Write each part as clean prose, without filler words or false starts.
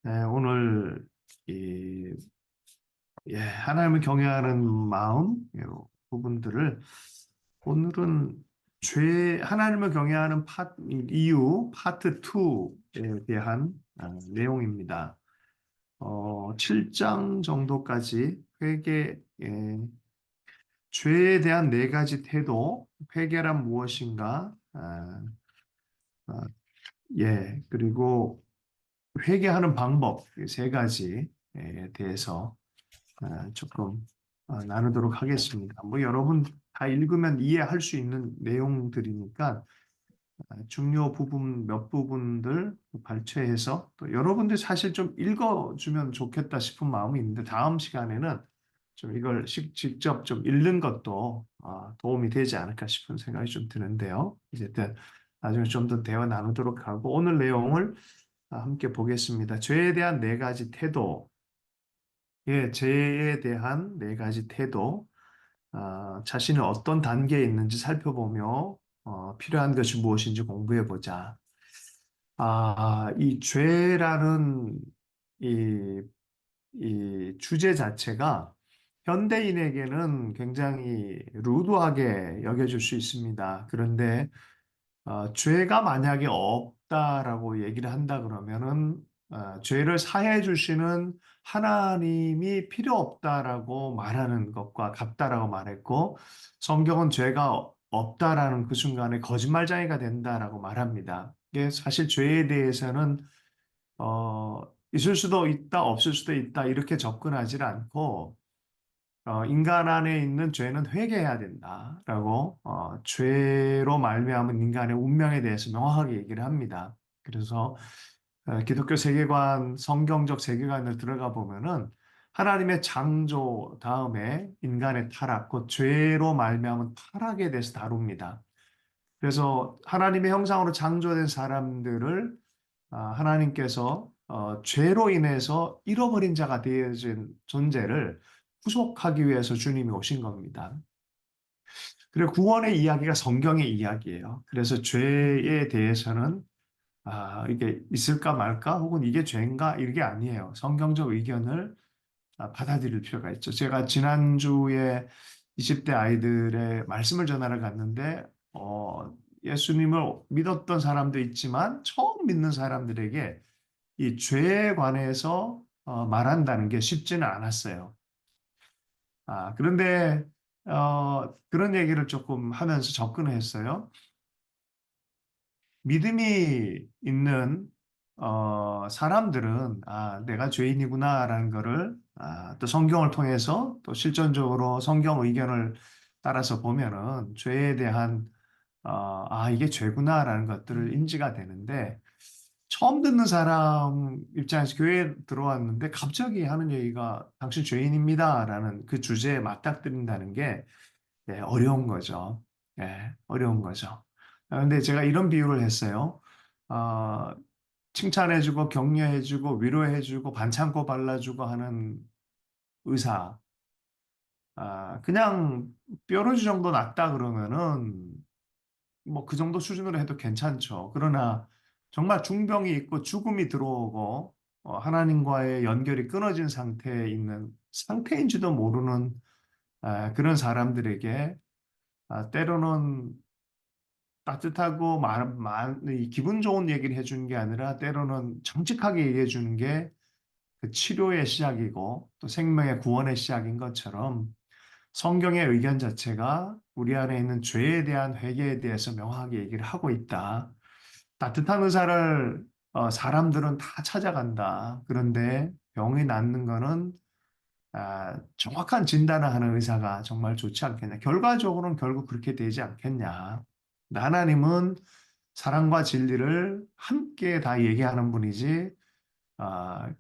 네, 오늘 하나님을 경외하는 마음 부분들을 오늘은 하나님을 경외하는 이유 파트 2에 대한 내용입니다. 7장 정도까지 죄에 대한 네 가지 태도, 회개란 무엇인가, 아, 그리고 회개하는 방법 세 가지에 대해서 조금 나누도록 하겠습니다. 뭐 여러분 다 읽으면 이해할 수 있는 내용들이니까 중요 부분 몇 부분들 발췌해서 또 여러분들 사실 좀 읽어주면 좋겠다 싶은 마음이 있는데 다음 시간에는 좀 이걸 직접 좀 읽는 것도 도움이 되지 않을까 싶은 생각이 좀 드는데요. 어쨌든 나중에 좀 더 대화 나누도록 하고 오늘 내용을 함께 보겠습니다. 죄에 대한 네 가지 태도, 죄에 대한 네 가지 태도, 자신이 어떤 단계에 있는지 살펴보며 필요한 것이 무엇인지 공부해 보자. 이 죄라는 이, 이 주제 자체가 현대인에게는 굉장히 루드하게 여겨질 수 있습니다. 그런데 죄가 만약에 없다라고 얘기를 한다 그러면은 죄를 사해 주시는 하나님이 필요 없다라고 말하는 것과 같다라고 말했고 성경은 죄가 없다라는 그 순간에 거짓말쟁이가 된다라고 말합니다. 이게 사실 죄에 대해서는 있을 수도 있다, 없을 수도 있다 이렇게 접근하지 않고 인간 안에 있는 죄는 회개해야 된다라고 죄로 말미암은 인간의 운명에 대해서 명확하게 얘기를 합니다. 그래서 기독교 세계관, 성경적 세계관을 들어가 보면은 하나님의 창조 다음에 인간의 타락, 곧 죄로 말미암은 타락에 대해서 다룹니다. 그래서 하나님의 형상으로 창조된 사람들을 하나님께서 죄로 인해서 잃어버린 자가 되어진 존재를 구속하기 위해서 주님이 오신 겁니다. 그리고 구원의 이야기가 성경의 이야기예요. 그래서 죄에 대해서는 이게 있을까 말까 혹은 이게 죄인가 이게 아니에요. 성경적 의견을 받아들일 필요가 있죠. 제가 지난주에 20대 아이들의 말씀을 전하러 갔는데 예수님을 믿었던 사람도 있지만 처음 믿는 사람들에게 이 죄에 관해서 말한다는 게 쉽지는 않았어요. 그런데 그런 얘기를 조금 하면서 접근했어요. 믿음이 있는 사람들은 내가 죄인이구나라는 거를 또 성경을 통해서 또 실전적으로 성경 의견을 따라서 보면은 죄에 대한 이게 죄구나라는 것들을 인지가 되는데 처음 듣는 사람 입장에서 교회에 들어왔는데 갑자기 하는 얘기가 당신 죄인입니다라는 그 주제에 맞닥뜨린다는 게 어려운 거죠. 어려운 거죠. 근데 제가 이런 비유를 했어요. 아, 칭찬해주고 격려해주고 위로해주고 반창고 발라주고 하는 의사. 그냥 뾰루지 정도 났다 그러면은 뭐 그 정도 수준으로 해도 괜찮죠. 그러나 정말 중병이 있고 죽음이 들어오고 하나님과의 연결이 끊어진 상태에 있는 상태인지도 모르는 그런 사람들에게 때로는 따뜻하고 이 기분 좋은 얘기를 해주는 게 아니라 때로는 정직하게 얘기해 주는 게 그 치료의 시작이고 또 생명의 구원의 시작인 것처럼 성경의 의견 자체가 우리 안에 있는 죄에 대한 회개에 대해서 명확하게 얘기를 하고 있다. 따뜻한 의사를 사람들은 다 찾아간다. 그런데 병이 낫는 거는 정확한 진단을 하는 의사가 정말 좋지 않겠냐. 결과적으로는 결국 그렇게 되지 않겠냐. 하나님은 사랑과 진리를 함께 다 얘기하는 분이지,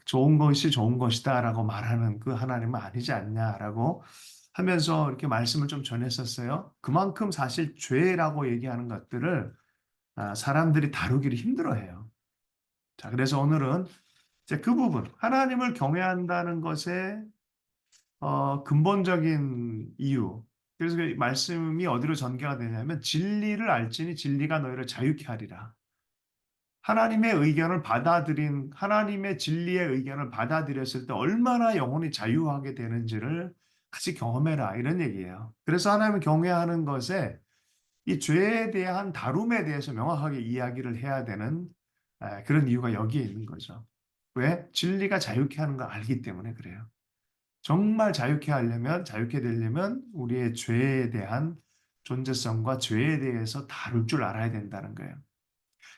좋은 것이 좋은 것이다라고 말하는 그 하나님은 아니지 않냐라고 하면서 이렇게 말씀을 좀 전했었어요. 그만큼 사실 죄라고 얘기하는 것들을 사람들이 다루기를 힘들어해요. 자, 그래서 오늘은 이제 그 부분, 하나님을 경외한다는 것에 근본적인 이유. 그래서 그 말씀이 어디로 전개가 되냐면 진리를 알지니 진리가 너희를 자유케 하리라. 하나님의 의견을 받아들인 하나님의 진리의 의견을 받아들였을 때 얼마나 영혼이 자유하게 되는지를 같이 경험해라 이런 얘기예요. 그래서 하나님을 경외하는 것에 이 죄에 대한 다룸에 대해서 명확하게 이야기를 해야 되는 그런 이유가 여기에 있는 거죠. 왜? 진리가 자유케 하는 걸 알기 때문에 그래요. 정말 자유케 하려면, 자유케 되려면 우리의 죄에 대한 존재성과 죄에 대해서 다룰 줄 알아야 된다는 거예요.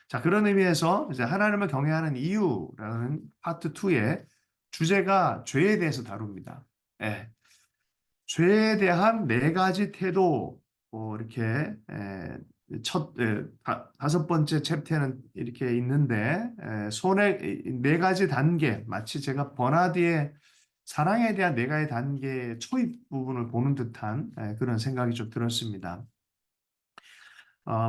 자, 그런 의미에서 이제 하나님을 경외하는 이유라는 파트 2의 주제가 죄에 대해서 다룹니다. 예. 죄에 대한 네 가지 태도, 이렇게, 다섯 번째 챕터는 이렇게 있는데, 손의 네 가지 단계, 마치 제가 버나디의 사랑에 대한 네 가지 단계의 초입 부분을 보는 듯한 그런 생각이 좀 들었습니다.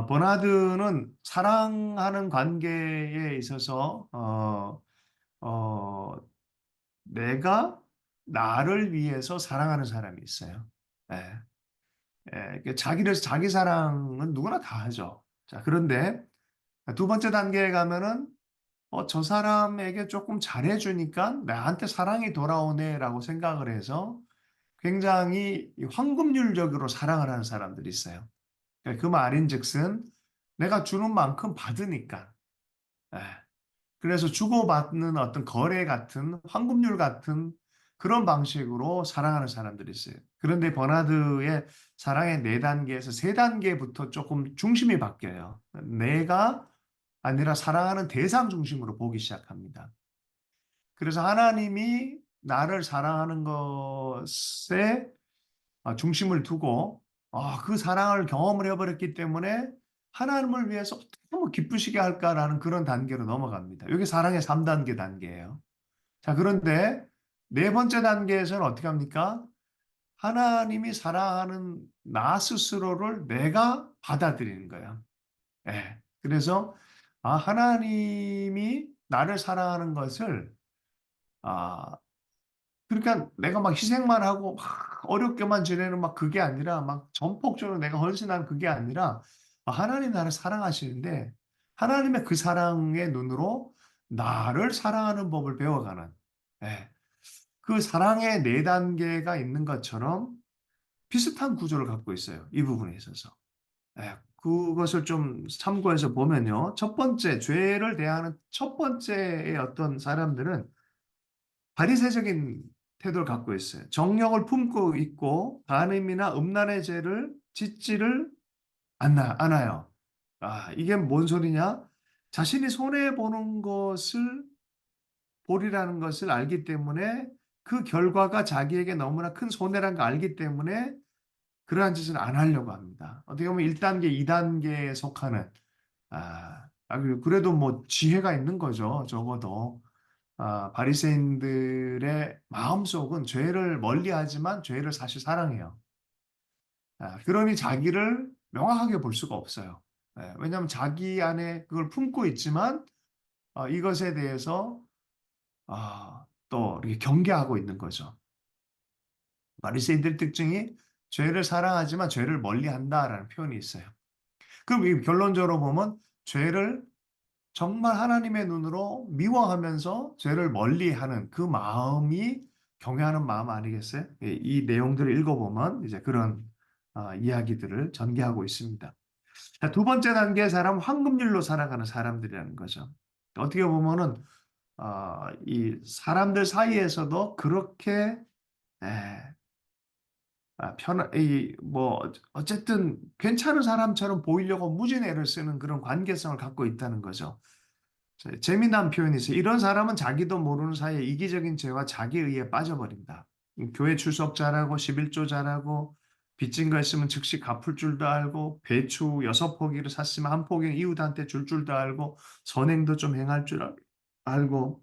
버나드는 사랑하는 관계에 있어서, 어, 내가 나를 위해서 사랑하는 사람이 있어요. 예. 자기 사랑은 누구나 다 하죠. 자, 그런데 두 번째 단계에 가면은, 저 사람에게 조금 잘해주니까 나한테 사랑이 돌아오네라고 생각을 해서 굉장히 황금률적으로 사랑을 하는 사람들이 있어요. 그 말인즉슨 내가 주는 만큼 받으니까. 예. 그래서 주고받는 어떤 거래 같은 황금률 같은 그런 방식으로 사랑하는 사람들이 있어요. 그런데 버나드의 사랑의 네 단계에서 세 단계부터 조금 중심이 바뀌어요. 내가 아니라 사랑하는 대상 중심으로 보기 시작합니다. 그래서 하나님이 나를 사랑하는 것에 중심을 두고 그 사랑을 경험을 해버렸기 때문에 하나님을 위해서 어떻게 뭐 기쁘시게 할까라는 그런 단계로 넘어갑니다. 이게 사랑의 3단계 단계예요. 자, 그런데 네 번째 단계에서는 어떻게 합니까? 하나님이 사랑하는 나 스스로를 내가 받아들이는 거예요. 예. 그래서 하나님이 나를 사랑하는 것을 아, 그러니까 내가 막 희생만 하고 막 어렵게만 지내는 막 그게 아니라 막 전폭적으로 내가 헌신하는 그게 아니라 하나님 나를 사랑하시는데 하나님의 그 사랑의 눈으로 나를 사랑하는 법을 배워가는 예. 그 사랑의 네 단계가 있는 것처럼 비슷한 구조를 갖고 있어요. 이 부분에 있어서. 예. 그것을 좀 참고해서 보면요. 첫 번째, 죄를 대하는 첫 번째의 어떤 사람들은 바리새적인 태도를 갖고 있어요. 정욕을 품고 있고 간음이나 음란의 죄를 짓지를 않아요. 이게 뭔 소리냐? 자신이 손해 보는 것을 보리라는 것을 알기 때문에 그 결과가 자기에게 너무나 큰 손해라는 걸 알기 때문에 그러한 짓을 안 하려고 합니다. 어떻게 보면 1단계, 2단계에 속하는 그래도 뭐 지혜가 있는 거죠. 적어도. 바리새인들의 마음속은 죄를 멀리하지만 죄를 사실 사랑해요. 그러니 자기를 명확하게 볼 수가 없어요. 왜냐하면 자기 안에 그걸 품고 있지만 이것에 대해서 또 이렇게 경계하고 있는 거죠. 바리새인들 특징이 죄를 사랑하지만 죄를 멀리한다라는 표현이 있어요. 그럼 이 결론적으로 보면 죄를 정말 하나님의 눈으로 미워하면서 죄를 멀리하는 그 마음이 경외하는 마음 아니겠어요? 이 내용들을 읽어보면 이제 그런 이야기들을 전개하고 있습니다. 자, 두 번째 단계의 사람은 황금률로 살아가는 사람들이라는 거죠. 어떻게 보면은 이 사람들 사이에서도 그렇게 에, 어쨌든 괜찮은 사람처럼 보이려고 무진 애를 쓰는 그런 관계성을 갖고 있다는 거죠. 재미난 표현이 있어요. 이런 사람은 자기도 모르는 사이에 이기적인 죄와 자기의에 빠져버린다. 교회 출석 잘하고 11조 잘하고 빚진 거 있으면 즉시 갚을 줄도 알고 배추 6포기를 샀으면 한 포기는 이웃한테 줄 줄도 알고 선행도 좀 행할 줄 알고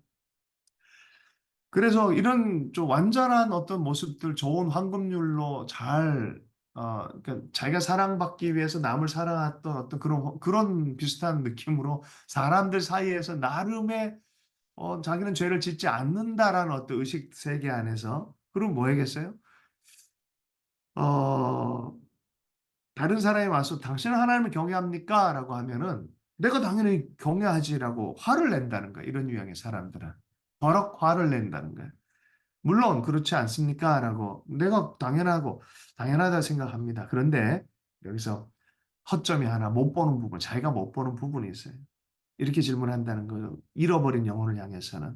그래서 이런 좀 완전한 어떤 모습들 좋은 황금률로 그러니까 자기가 사랑받기 위해서 남을 사랑했던 어떤 그런 비슷한 느낌으로 사람들 사이에서 나름의 자기는 죄를 짓지 않는다라는 어떤 의식 세계 안에서 그럼 뭐 해겠어요? 어, 다른 사람이 와서 당신은 하나님을 경외합니까? 라고 하면은 내가 당연히 경외하지라고 화를 낸다는 거야. 이런 유형의 사람들은. 버럭 화를 낸다는 거야. 물론 그렇지 않습니까? 라고 내가 당연하다 생각합니다. 그런데 여기서 허점이 하나 못 보는 부분, 자기가 못 보는 부분이 있어요. 이렇게 질문한다는 거예요. 잃어버린 영혼을 향해서는.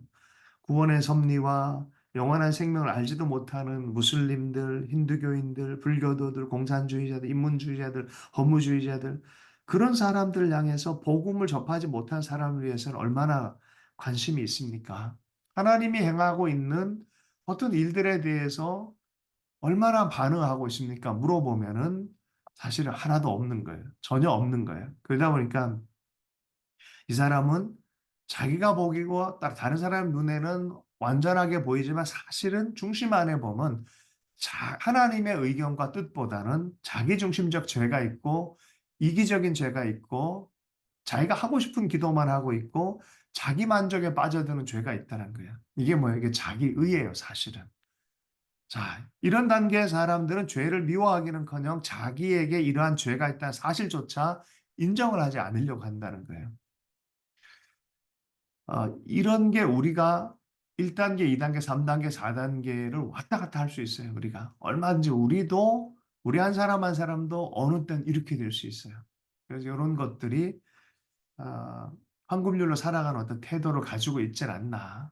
구원의 섭리와 영원한 생명을 알지도 못하는 무슬림들, 힌두교인들, 불교도들, 공산주의자들, 인문주의자들, 허무주의자들, 그런 사람들 향해서 복음을 접하지 못한 사람을 위해서는 얼마나 관심이 있습니까? 하나님이 행하고 있는 어떤 일들에 대해서 얼마나 반응하고 있습니까? 물어보면은 사실은 하나도 없는 거예요. 전혀 없는 거예요. 그러다 보니까 이 사람은 자기가 보기고 다른 사람 눈에는 완전하게 보이지만 사실은 중심 안에 보면 하나님의 의견과 뜻보다는 자기중심적 죄가 있고 이기적인 죄가 있고 자기가 하고 싶은 기도만 하고 있고 자기 만족에 빠져드는 죄가 있다는 거예요. 이게 뭐예요? 이게 자기의예요, 사실은. 자, 이런 단계의 사람들은 죄를 미워하기는커녕 자기에게 이러한 죄가 있다는 사실조차 인정을 하지 않으려고 한다는 거예요. 이런 게 우리가 1단계, 2단계, 3단계, 4단계를 왔다 갔다 할 수 있어요, 우리가. 얼마든지 우리 한 사람 한 사람도 어느 땐 이렇게 될 수 있어요. 그래서 이런 것들이, 아, 황금률로 살아가는 어떤 태도를 가지고 있질 않나.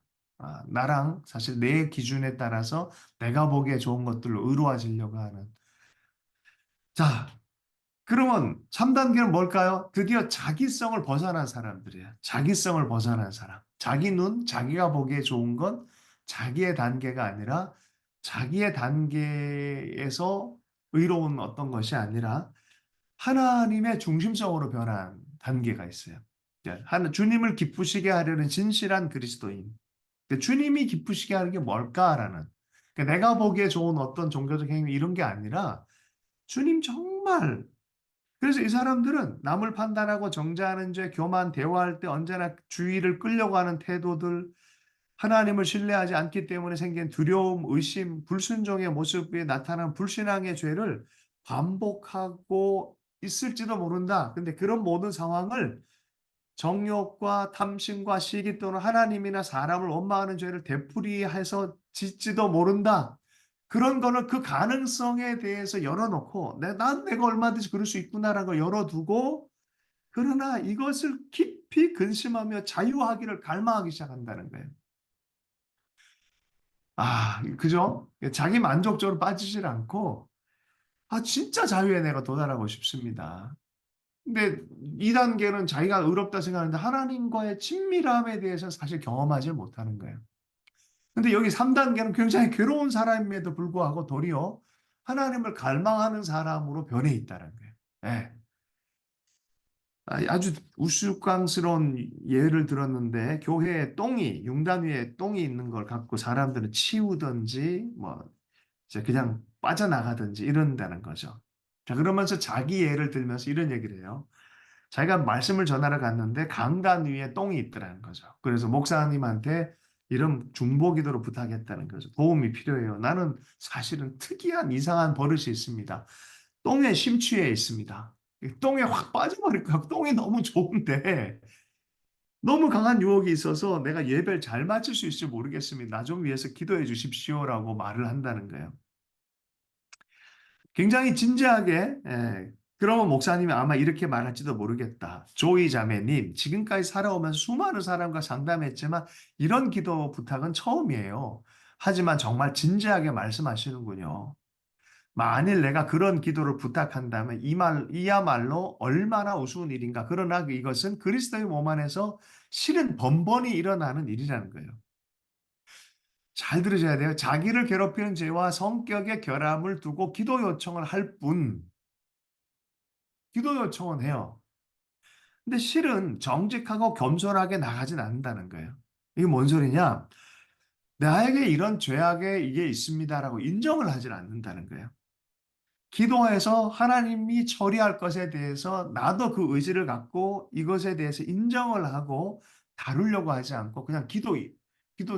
나랑 사실 내 기준에 따라서 내가 보기에 좋은 것들로 의로워지려고 하는. 자, 그러면 3단계는 뭘까요? 드디어 자기성을 벗어난 사람들이에요. 자기성을 벗어난 사람. 자기 눈, 자기가 보기에 좋은 건 자기의 단계가 아니라 자기의 단계에서 의로운 어떤 것이 아니라 하나님의 중심성으로 변한 단계가 있어요. 주님을 기쁘시게 하려는 진실한 그리스도인. 주님이 기쁘시게 하는 게 뭘까라는. 내가 보기에 좋은 어떤 종교적 행위 이런 게 아니라 주님 정말 그래서 이 사람들은 남을 판단하고 정죄하는 죄, 교만, 대화할 때 언제나 주의를 끌려고 하는 태도들, 하나님을 신뢰하지 않기 때문에 생긴 두려움, 의심, 불순종의 모습에 나타난 불신앙의 죄를 반복하고 있을지도 모른다. 근데 그런 모든 상황을 정욕과 탐심과 시기 또는 하나님이나 사람을 원망하는 죄를 되풀이해서 짓지도 모른다. 그런 거는 그 가능성에 대해서 열어놓고 난 내가 얼마든지 그럴 수 있구나라는 걸 열어두고 그러나 이것을 깊이 근심하며 자유하기를 갈망하기 시작한다는 거예요. 그죠? 자기 만족적으로 빠지질 않고 진짜 자유에 내가 도달하고 싶습니다. 근데 2단계는 자기가 의롭다 생각하는데 하나님과의 친밀함에 대해서 사실 경험하지 못하는 거예요. 근데 여기 3단계는 굉장히 괴로운 사람임에도 불구하고 도리어 하나님을 갈망하는 사람으로 변해 있다는 거예요. 예. 아주 우스꽝스러운 예를 들었는데 교회에 융단 위에 똥이 있는 걸 갖고 사람들은 치우든지 뭐 이제 그냥 빠져나가든지 이런다는 거죠. 자, 그러면서 자기 예를 들면서 이런 얘기를 해요. 자기가 말씀을 전하러 갔는데 강단 위에 똥이 있더라는 거죠. 그래서 목사님한테 이런 중보기도를 부탁했다는 거죠. 도움이 필요해요. 나는 사실은 특이한 이상한 버릇이 있습니다. 똥에 심취해 있습니다. 똥에 확 빠져버릴까? 똥이 너무 좋은데 너무 강한 유혹이 있어서 내가 예배를 잘 마칠 수 있을지 모르겠습니다. 나 좀 위해서 기도해 주십시오라고 말을 한다는 거예요. 굉장히 진지하게, 그러면 목사님이 아마 이렇게 말할지도 모르겠다. 조이 자매님, 지금까지 살아오면서 수많은 사람과 상담했지만 이런 기도 부탁은 처음이에요. 하지만 정말 진지하게 말씀하시는군요. 만일 내가 그런 기도를 부탁한다면 이야말로 얼마나 우스운 일인가. 그러나 이것은 그리스도의 몸 안에서 실은 번번이 일어나는 일이라는 거예요. 잘 들으셔야 돼요. 자기를 괴롭히는 죄와 성격의 결함을 두고 기도 요청을 할 뿐, 기도 요청은 해요. 근데 실은 정직하고 겸손하게 나가진 않는다는 거예요. 이게 뭔 소리냐? 나에게 이런 죄악의 이게 있습니다라고 인정을 하질 않는다는 거예요. 기도해서 하나님이 처리할 것에 대해서 나도 그 의지를 갖고 이것에 대해서 인정을 하고 다루려고 하지 않고 그냥 기도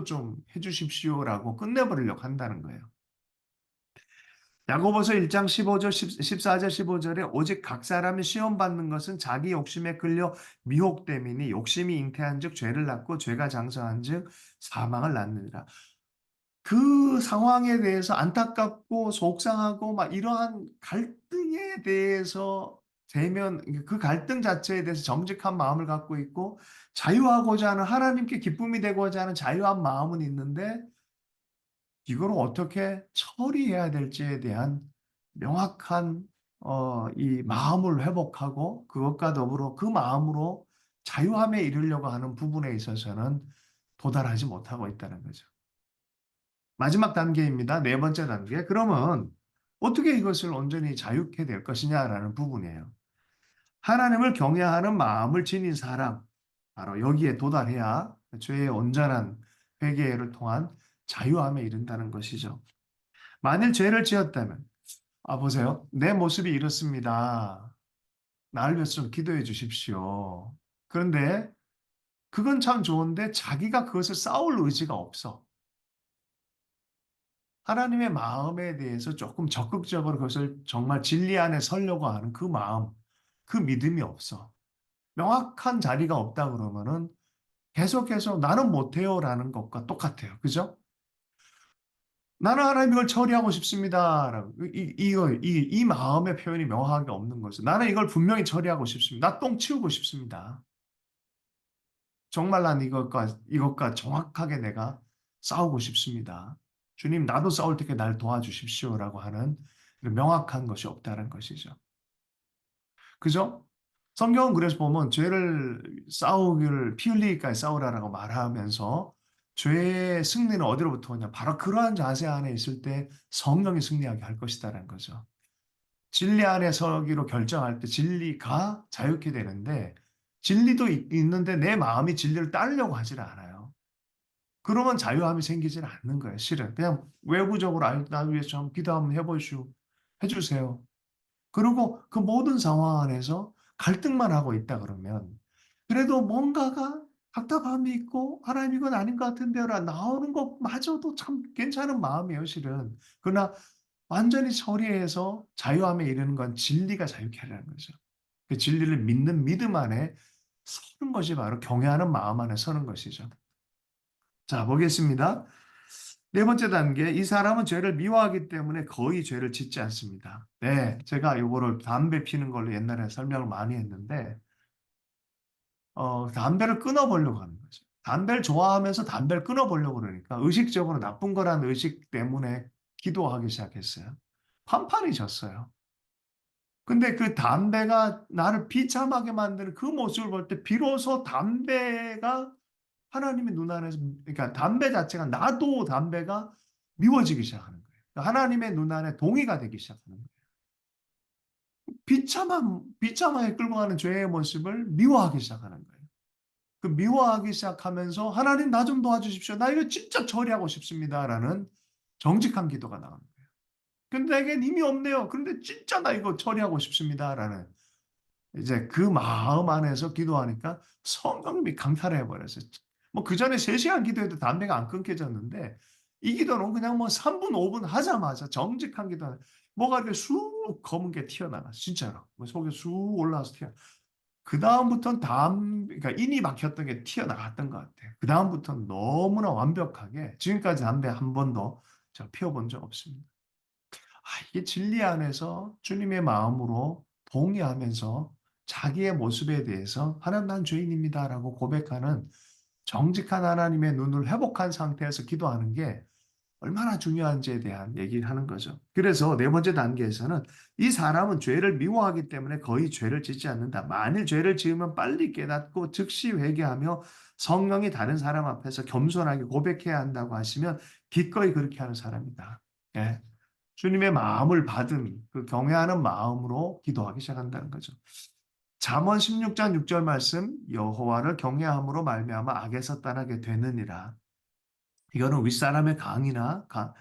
좀 해주십시오라고 끝내버리려고 한다는 거예요. 야고보서 1장 15절, 14절, 15절에 오직 각 사람이 시험 받는 것은 자기 욕심에 끌려 미혹됨이니 욕심이 잉태한즉 죄를 낳고 죄가 장성한즉 사망을 낳느니라. 그 상황에 대해서 안타깝고 속상하고 막 이러한 갈등에 대해서 대면 그 갈등 자체에 대해서 정직한 마음을 갖고 있고 자유하고자 하는 하나님께 기쁨이 되고자 하는 자유한 마음은 있는데 이걸 어떻게 처리해야 될지에 대한 명확한 이 마음을 회복하고 그것과 더불어 그 마음으로 자유함에 이르려고 하는 부분에 있어서는 도달하지 못하고 있다는 거죠. 마지막 단계입니다. 네 번째 단계. 그러면 어떻게 이것을 온전히 자유케 될 것이냐라는 부분이에요. 하나님을 경외하는 마음을 지닌 사람, 바로 여기에 도달해야 죄의 온전한 회개를 통한 자유함에 이른다는 것이죠. 만일 죄를 지었다면, 보세요. 내 모습이 이렇습니다. 나를 위해서 좀 기도해 주십시오. 그런데 그건 참 좋은데 자기가 그것을 싸울 의지가 없어. 하나님의 마음에 대해서 조금 적극적으로 그것을 정말 진리 안에 서려고 하는 그 마음, 그 믿음이 없어. 명확한 자리가 없다 그러면은 계속해서 나는 못해요라는 것과 똑같아요. 그죠? 나는 하나님 이걸 처리하고 싶습니다. 이 마음의 표현이 명확하게 없는 거죠. 나는 이걸 분명히 처리하고 싶습니다. 나 똥 치우고 싶습니다. 정말 난 이것과 정확하게 내가 싸우고 싶습니다. 주님, 나도 싸울 때께 날 도와주십시오라고 하는 명확한 것이 없다는 것이죠. 그죠? 성경은 그래서 보면 죄를 싸우기를 피 흘리기까지 싸우라라고 말하면서 죄의 승리는 어디로부터 오냐? 바로 그러한 자세 안에 있을 때 성령이 승리하게 할 것이다라는 거죠. 진리 안에 서기로 결정할 때 진리가 자유케 되는데 진리도 있는데 내 마음이 진리를 따르려고 하질 않아요. 그러면 자유함이 생기질 않는 거예요, 실은. 그냥 외부적으로 나 위해서 좀 기도 한번 해주세요. 그리고 그 모든 상황 안에서 갈등만 하고 있다 그러면 그래도 뭔가가 답답함이 있고 하나님 이건 아닌 것 같은데요라 나오는 것마저도 참 괜찮은 마음이에요, 실은. 그러나 완전히 처리해서 자유함에 이르는 건 진리가 자유케 하라는 거죠. 그 진리를 믿는 믿음 안에 서는 것이 바로 경외하는 마음 안에 서는 것이죠. 자, 보겠습니다. 네 번째 단계, 이 사람은 죄를 미워하기 때문에 거의 죄를 짓지 않습니다. 네, 제가 이거를 담배 피는 걸로 옛날에 설명을 많이 했는데, 담배를 끊어보려고 하는 거죠. 담배를 좋아하면서 담배를 끊어보려고 그러니까 의식적으로 나쁜 거라는 의식 때문에 기도하기 시작했어요. 판판이 졌어요. 근데 그 담배가 나를 비참하게 만드는 그 모습을 볼 때 비로소 담배가 하나님의 눈 안에서 그러니까 담배 자체가 나도 담배가 미워지기 시작하는 거예요. 그러니까 하나님의 눈 안에 동의가 되기 시작하는 거예요. 비참하게 끌고 가는 죄의 모습을 미워하기 시작하는 거예요. 그 미워하기 시작하면서 하나님 나 좀 도와주십시오. 나 이거 진짜 처리하고 싶습니다라는 정직한 기도가 나오는 거예요. 근데 내겐 힘이 없네요. 그런데 진짜 나 이거 처리하고 싶습니다라는 이제 그 마음 안에서 기도하니까 성령님이 강탈해 버렸어요. 뭐 그전에 3시간 기도해도 담배가 안 끊겨졌는데 이 기도는 그냥 뭐 3분, 5분 하자마자 정직한 기도 뭐가 이렇게 쑥 검은 게 튀어나와 진짜로. 뭐 속에 쑥 올라와서 그다음부터는 그러니까 인이 막혔던 게 튀어나갔던 것 같아요. 그다음부터는 너무나 완벽하게 지금까지 담배 한 번도 제가 피워본 적 없습니다. 이게 진리 안에서 주님의 마음으로 동의하면서 자기의 모습에 대해서 하나님 난 죄인입니다라고 고백하는 정직한 하나님의 눈을 회복한 상태에서 기도하는 게 얼마나 중요한지에 대한 얘기를 하는 거죠. 그래서 네 번째 단계에서는 이 사람은 죄를 미워하기 때문에 거의 죄를 짓지 않는다. 만일 죄를 지으면 빨리 깨닫고 즉시 회개하며 성령이 다른 사람 앞에서 겸손하게 고백해야 한다고 하시면 기꺼이 그렇게 하는 사람이다. 예. 주님의 마음을 받은 그 경외하는 마음으로 기도하기 시작한다는 거죠. 잠언 16장 6절 말씀 여호와를 경외함으로 말미암아 악에서 떠나게 되느니라. 이거는 윗사람의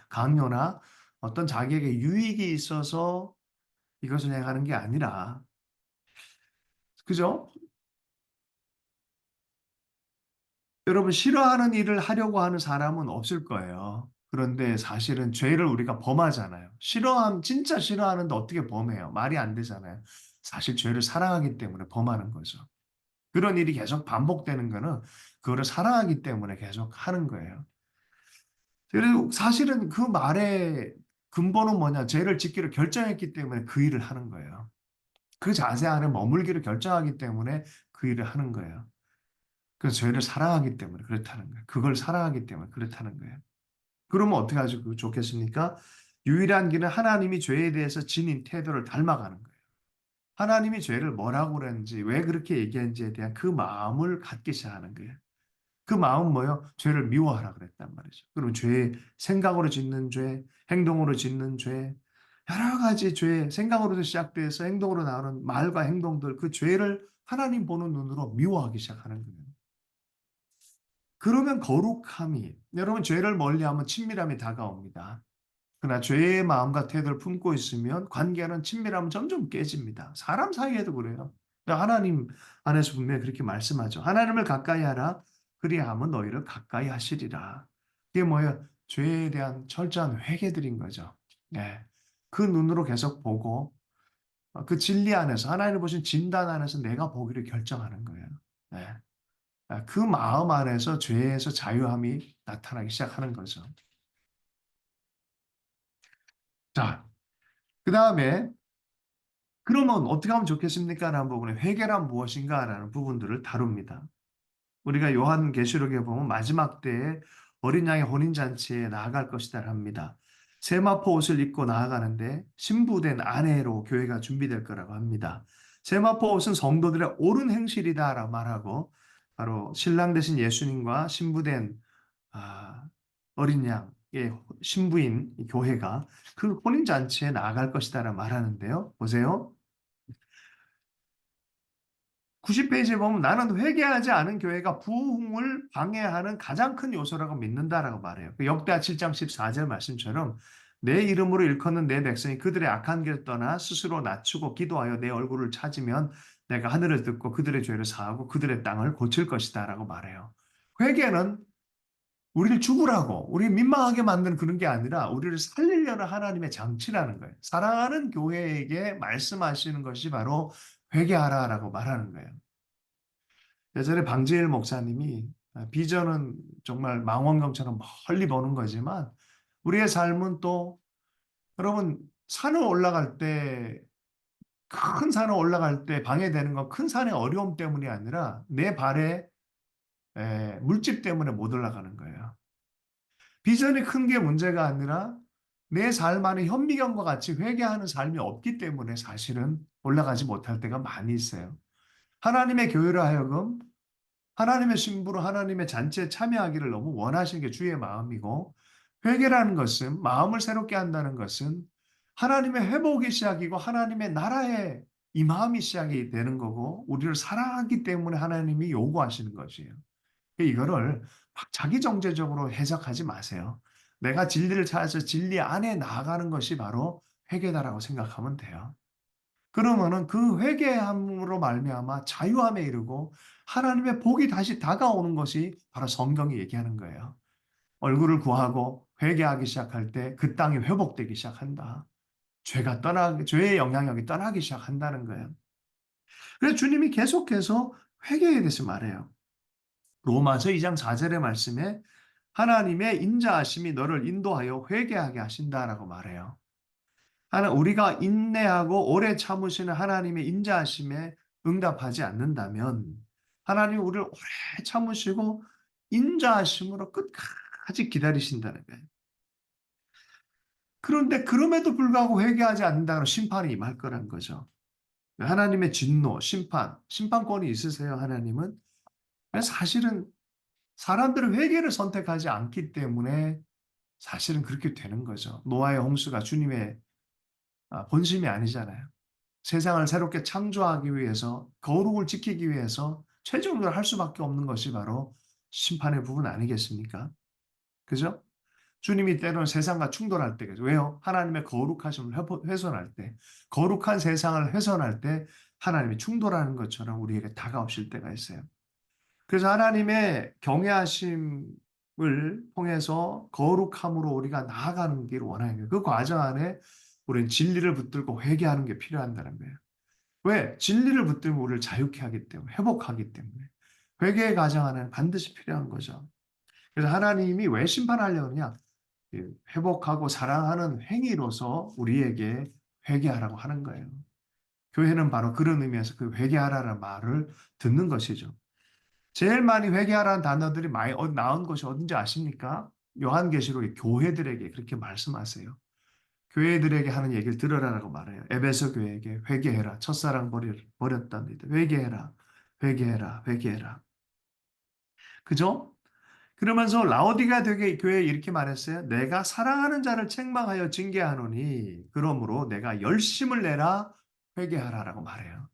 강요나 어떤 자기에게 유익이 있어서 이것을 행하는 게 아니라 그죠? 여러분 싫어하는 일을 하려고 하는 사람은 없을 거예요. 그런데 사실은 죄를 우리가 범하잖아요. 진짜 싫어하는데 어떻게 범해요? 말이 안 되잖아요. 사실 죄를 사랑하기 때문에 범하는 거죠. 그런 일이 계속 반복되는 거는 그거를 사랑하기 때문에 계속 하는 거예요. 그리고 사실은 그 말의 근본은 뭐냐? 죄를 짓기로 결정했기 때문에 그 일을 하는 거예요. 그 자세 안에 머물기를 결정하기 때문에 그 일을 하는 거예요. 그래서 죄를 사랑하기 때문에 그렇다는 거예요. 그걸 사랑하기 때문에 그렇다는 거예요. 그러면 어떻게 하죠? 좋겠습니까? 유일한 길은 하나님이 죄에 대해서 지닌 태도를 닮아가는 거예요. 하나님이 죄를 뭐라고 그랬는지, 왜 그렇게 얘기했는지에 대한 그 마음을 갖기 시작하는 거예요. 그 마음은 뭐예요? 죄를 미워하라 그랬단 말이죠. 그럼 생각으로 짓는 죄, 행동으로 짓는 죄, 여러 가지 죄, 생각으로도 시작돼서 행동으로 나오는 말과 행동들, 그 죄를 하나님 보는 눈으로 미워하기 시작하는 거예요. 그러면 여러분 죄를 멀리하면 친밀함이 다가옵니다. 그러나 죄의 마음과 태도를 품고 있으면 관계는 친밀함은 점점 깨집니다. 사람 사이에도 그래요. 하나님 안에서 분명히 그렇게 말씀하죠. 하나님을 가까이 하라. 그리하면 너희를 가까이 하시리라. 이게 뭐예요? 죄에 대한 철저한 회개들인 거죠. 네. 그 눈으로 계속 보고 그 진리 안에서 하나님 보신 진단 안에서 내가 보기를 결정하는 거예요. 네. 그 마음 안에서 죄에서 자유함이 나타나기 시작하는 거죠. 자, 그 다음에 그러면 어떻게 하면 좋겠습니까? 라는 부분에 회개란 무엇인가? 라는 부분들을 다룹니다. 우리가 요한계시록에 보면 마지막 때에 어린 양의 혼인잔치에 나아갈 것이다 합니다. 세마포 옷을 입고 나아가는데 신부된 아내로 교회가 준비될 거라고 합니다. 세마포 옷은 성도들의 옳은 행실이다라고 말하고 바로 신랑 되신 예수님과 신부된 아, 어린 양의 신부인 교회가 그 혼인잔치에 나아갈 것이다라고 말하는데요. 보세요. 90페이지에 보면 나는 회개하지 않은 교회가 부흥을 방해하는 가장 큰 요소라고 믿는다라고 말해요. 그 역대하 7장 14절 말씀처럼 내 이름으로 일컫는 내 백성이 그들의 악한 길을 떠나 스스로 낮추고 기도하여 내 얼굴을 찾으면 내가 하늘을 듣고 그들의 죄를 사하고 그들의 땅을 고칠 것이다라고 말해요. 회개는 우리를 죽으라고, 우리 민망하게 만드는 그런 게 아니라 우리를 살리려는 하나님의 장치라는 거예요. 사랑하는 교회에게 말씀하시는 것이 바로 회개하라라고 말하는 거예요. 예전에 방지일 목사님이 비전은 정말 망원경처럼 멀리 보는 거지만 우리의 삶은 또 여러분 산을 올라갈 때 큰 산을 올라갈 때 방해되는 건 큰 산의 어려움 때문이 아니라 내 발에 물집 때문에 못 올라가는 거예요. 비전이 큰 게 문제가 아니라 내 삶 안에 현미경과 같이 회개하는 삶이 없기 때문에 사실은 올라가지 못할 때가 많이 있어요. 하나님의 교회로 하여금 하나님의 신부로 하나님의 잔치에 참여하기를 너무 원하시는 게 주의 마음이고, 회개라는 것은, 마음을 새롭게 한다는 것은 하나님의 회복이 시작이고 하나님의 나라의 임함이 시작이 되는 거고, 우리를 사랑하기 때문에 하나님이 요구하시는 것이에요. 이거를 막 자기정죄적으로 해석하지 마세요. 내가 진리를 찾아서 진리 안에 나아가는 것이 바로 회개다라고 생각하면 돼요. 그러면은 그 회개함으로 말미암아 자유함에 이르고 하나님의 복이 다시 다가오는 것이 바로 성경이 얘기하는 거예요. 얼굴을 구하고 회개하기 시작할 때 그 땅이 회복되기 시작한다. 죄의 영향력이 떠나기 시작한다는 거예요. 그래서 주님이 계속해서 회개에 대해서 말해요. 로마서 2장 4절의 말씀에 하나님의 인자하심이 너를 인도하여 회개하게 하신다라고 말해요. 우리가 인내하고 오래 참으시는 하나님의 인자하심에 응답하지 않는다면 하나님 우리를 오래 참으시고 인자하심으로 끝까지 기다리신다는 거예요. 그런데 그럼에도 불구하고 회개하지 않는다면 심판이 임할 거란 거죠. 하나님의 진노, 심판권이 있으세요, 하나님은? 사실은 사람들은 회개를 선택하지 않기 때문에 사실은 그렇게 되는 거죠. 노아의 홍수가 주님의 본심이 아니잖아요. 세상을 새롭게 창조하기 위해서, 거룩을 지키기 위해서 최종적으로 할 수밖에 없는 것이 바로 심판의 부분 아니겠습니까? 그죠? 주님이 때로는 세상과 충돌할 때, 왜요? 하나님의 거룩하심을 훼손할 때, 거룩한 세상을 훼손할 때 하나님이 충돌하는 것처럼 우리에게 다가오실 때가 있어요. 그래서 하나님의 경외하심을 통해서 거룩함으로 우리가 나아가는 길 원하는 거예요. 그 과정 안에 우리는 진리를 붙들고 회개하는 게 필요한다는 거예요. 왜? 진리를 붙들면 우리를 자유케 하기 때문에, 회복하기 때문에. 회개의 과정 안에는 반드시 필요한 거죠. 그래서 하나님이 왜 심판하려고 하느냐? 회복하고 사랑하는 행위로서 우리에게 회개하라고 하는 거예요. 교회는 바로 그런 의미에서 그 회개하라는 말을 듣는 것이죠. 제일 많이 회개하라는 단어들이 많이 나온 것이 어딘지 아십니까? 요한계시록의 교회들에게 그렇게 말씀하세요. 교회들에게 하는 얘기를 들으라라고 말해요. 에베소 교회에게 회개해라. 첫사랑 버렸답니다. 회개해라. 회개해라. 회개해라. 그죠? 그러면서 라오디가 되게 교회에 이렇게 말했어요. 내가 사랑하는 자를 책망하여 징계하노니 그러므로 내가 열심을 내라 회개하라라고 말해요.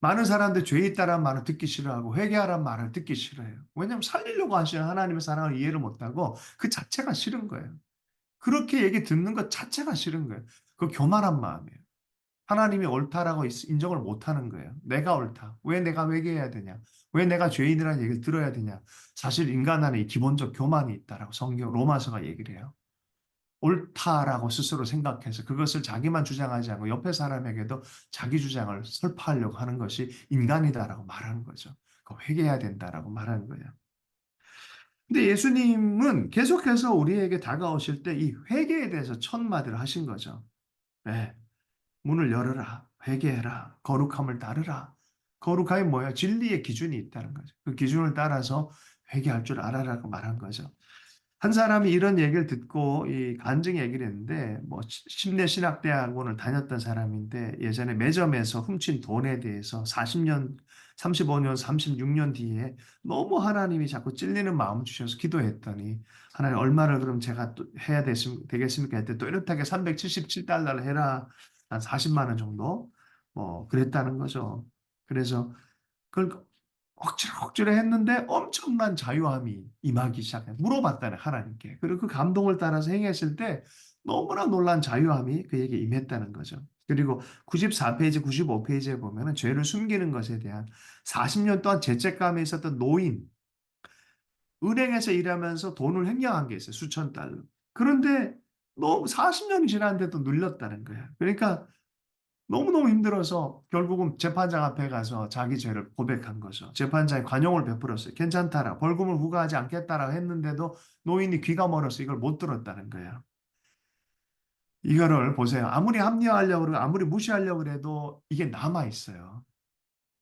많은 사람들 죄 있다라는 말을 듣기 싫어하고 회개하라는 말을 듣기 싫어해요. 왜냐하면 살리려고 하시는 하나님의 사랑을 이해를 못하고 그 자체가 싫은 거예요. 그렇게 얘기 듣는 것 자체가 싫은 거예요. 그 교만한 마음이에요. 하나님이 옳다라고 인정을 못하는 거예요. 내가 옳다. 왜 내가 회개해야 되냐? 왜 내가 죄인이라는 얘기를 들어야 되냐? 사실 인간 안에 이 기본적 교만이 있다라고 성경 로마서가 얘기를 해요. 옳다라고 스스로 생각해서 그것을 자기만 주장하지 않고 옆에 사람에게도 자기 주장을 설파하려고 하는 것이 인간이다라고 말하는 거죠. 회개해야 된다라고 말하는 거예요. 근데 예수님은 계속해서 우리에게 다가오실 때 이 회개에 대해서 첫 마디를 하신 거죠. 네. 문을 열어라. 회개해라. 거룩함을 따르라. 거룩함이 뭐야? 진리의 기준이 있다는 거죠. 그 기준을 따라서 회개할 줄 알아라고 말한 거죠. 한 사람이 이런 얘기를 듣고 이 간증 얘기를 했는데 뭐 심내 신학대학원을 다녔던 사람인데 예전에 매점에서 훔친 돈에 대해서 40년, 35년, 36년 뒤에 너무 하나님이 자꾸 찔리는 마음을 주셔서 기도했더니 하나님 얼마를 그럼 제가 또 해야 되겠습니까? 했더니 또 이렇게 377달러를 해라. 한 40만 원 정도 뭐 그랬다는 거죠. 그래서 그걸 억지로 했는데 엄청난 자유함이 임하기 시작해. 물어봤다네, 하나님께. 그리고 그 감동을 따라서 행했을 때 너무나 놀란 자유함이 그에게 임했다는 거죠. 그리고 94페이지, 95페이지에 보면은 죄를 숨기는 것에 대한 40년 동안 죄책감에 있었던 노인, 은행에서 일하면서 돈을 횡령한 게 있어요. 수천 달러. 그런데 너무 40년이 지났는데도 눌렸다는 거야. 그러니까 너무너무 힘들어서 결국은 재판장 앞에 가서 자기 죄를 고백한 거죠. 재판장이 관용을 베풀었어요. 괜찮다라. 벌금을 부과하지 않겠다라고 했는데도 노인이 귀가 멀어서 이걸 못 들었다는 거예요. 이거를 보세요. 아무리 합리화하려고 그러고 아무리 무시하려고 그래도 이게 남아 있어요.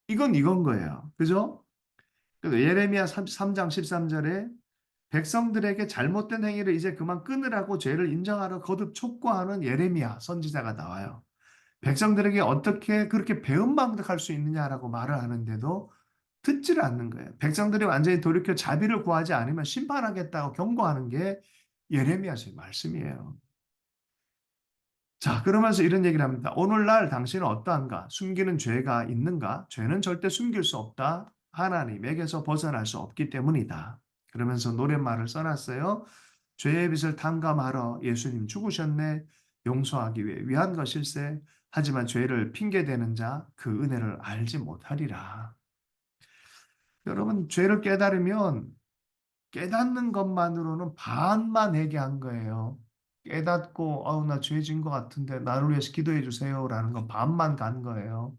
이건 거예요. 그죠? 그래서 예레미야 3장 13절에 백성들에게 잘못된 행위를 이제 그만 끊으라고 죄를 인정하러 거듭 촉구하는 예레미야 선지자가 나와요. 백성들에게 어떻게 그렇게 배은망덕할 수 있느냐라고 말을 하는데도 듣지를 않는 거예요. 백성들이 완전히 돌이켜 자비를 구하지 않으면 심판하겠다고 경고하는 게 예레미야서의 말씀이에요. 자, 그러면서 이런 얘기를 합니다. 오늘날 당신은 어떠한가? 숨기는 죄가 있는가? 죄는 절대 숨길 수 없다. 하나님에게서 벗어날 수 없기 때문이다. 그러면서 노랫말을 써놨어요. 죄의 빚을 탕감하러 예수님 죽으셨네. 용서하기 위해 위한 것일세. 하지만 죄를 핑계대는 자 그 은혜를 알지 못하리라. 여러분, 죄를 깨달으면 깨닫는 것만으로는 반만 회개한 거예요. 깨닫고 아우 나 죄 진 것 같은데 나를 위해서 기도해 주세요라는 건 반만 간 거예요.